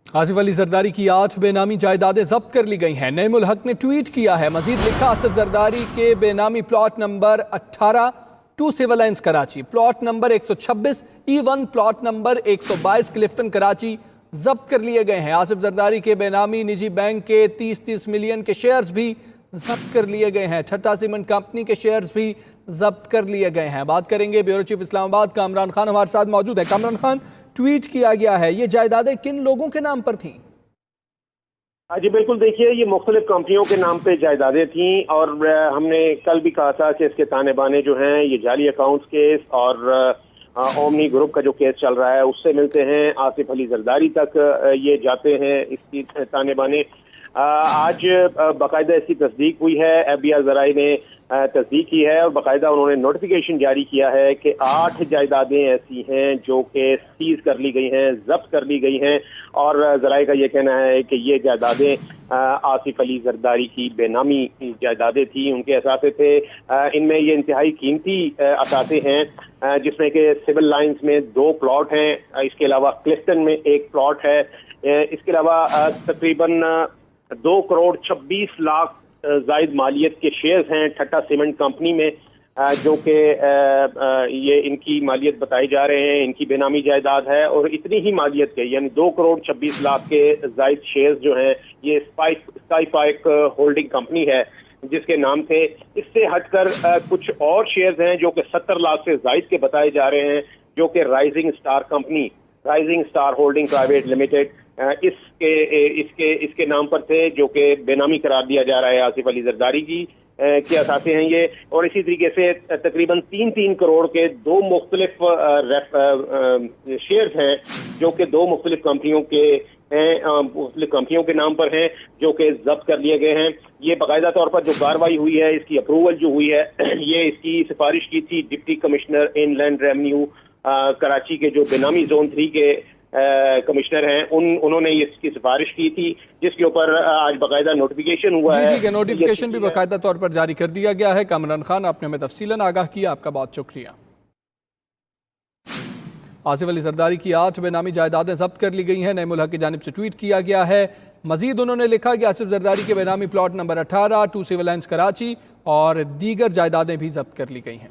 आसिफ अली जरदारी की 8 बेनामी जायदादें जब्त कर ली गई हैं। नईम उल हक ने ट्वीट किया है, मजीद लिखा, आसिफ जरदारी के बेनामी plot number 18 2 civil lines Karachi, plot number 126 E1, plot number 122 Clifton Karachi जब्त कर लिए गए हैं। आसिफ जरदारी के बेनामी निजी बैंक के 30 मिलियन के शेयर्स भी जब्त कर लिए गए हैं। ठट्टा सीमेंट कंपनी के शेयर्स भी जब्त कर लिए गए हैं। बात करेंगे ब्यूरो चीफ इस्लामाबाद कामरान खान हमारे साथ मौजूद है। कामरान खान, ट्वीट किया गया है, ये जायदादें किन लोगों के नाम पर थीं? जी बिल्कुल, देखिए ये मुख्तलिफ कंपनियों के नाम पे जायदादें थीं और हमने कल भी कहा था कि इसके ताने बाने जो हैं ये जाली अकाउंट्स केस और ओमनी ग्रुप का जो केस चल रहा है उससे मिलते हैं, आसिफ अली जरदारी तक ये जाते हैं इसकी ताने बाने। आज बाकायदा इसकी तस्दीक हुई है, FBI ज़राए ने तस्दीक की है और बाकायदा उन्होंने नोटिफिकेशन जारी किया है कि 8 जायदादें ऐसी हैं जो कि सीज कर ली गई हैं, जब्त कर ली गई हैं और ज़राए का ये कहना है कि ये जायदादें आसिफ अली जरदारी की बेनामी जायदादें थी, उनके असासे थे। इनमें ये इंतहाई कीमती असासे हैं जिसमें कि सिविल लाइन्स में 2 प्लॉट हैं, इसके अलावा क्लिफ्टन में 1 प्लॉट है, इसके अलावा तकरीबन 2 करोड़ 26 लाख जायद मालियत के शेयर्स हैं ठट्टा सीमेंट कंपनी में, जो कि ये इनकी मालियत बताए जा रहे हैं, इनकी बेनामी जायदाद है और इतनी ही मालियत के यानी 2 करोड़ 26 लाख के जायद शेयर्स जो हैं ये स्काई पाइक होल्डिंग कंपनी है जिसके नाम थे। इससे हटकर कुछ और शेयर्स हैं जो कि 70 लाख से जायद के बताए जा रहे हैं, जो कि rising star company, rising star holding private limited इसके नाम पर थे, जो कि बेनामी करार दिया जा रहा है आसिफ अली जरदारी की के असासे हैं ये। और इसी तरीके से तकरीबन 3 करोड़ के 2 मुख्तलिफ शेयर्स हैं जो कि 2 मुख्तलिफ कंपनियों के मुख्तलिफ कंपनियों के नाम पर हैं, जो कि जब्त कर लिए गए हैं। ये बाकायदा तौर पर जो कार्रवाई हुई है, इसकी अप्रूवल जो हुई है, ये इसकी सिफारिश की थी deputy commissioner inland revenue Karachi के जो बेनामी जोन 3 के कमिश्नर हैं, उन्होंने इसकी सिफारिश की थी, जिसके ऊपर आज बाकायदा नोटिफिकेशन हुआ है। ठीक है, नोटिफिकेशन भी बाकायदा तौर पर जारी कर दिया गया है। कामरान खान, आपने हमें तफसीलन आगाह किया, आपका बहुत शुक्रिया। आसिफ अली जरदारी की 8 बेनामी जायदादें जब्त कर ली गई हैं। नईम उल हक की जानिब से ट्वीट किया गया है। मजीद उन्होंने लिखा कि आसिफ जरदारी के बेनामी plot number 18 2 civil lines Karachi और दीगर जायदादें भी जब्त कर ली गई हैं।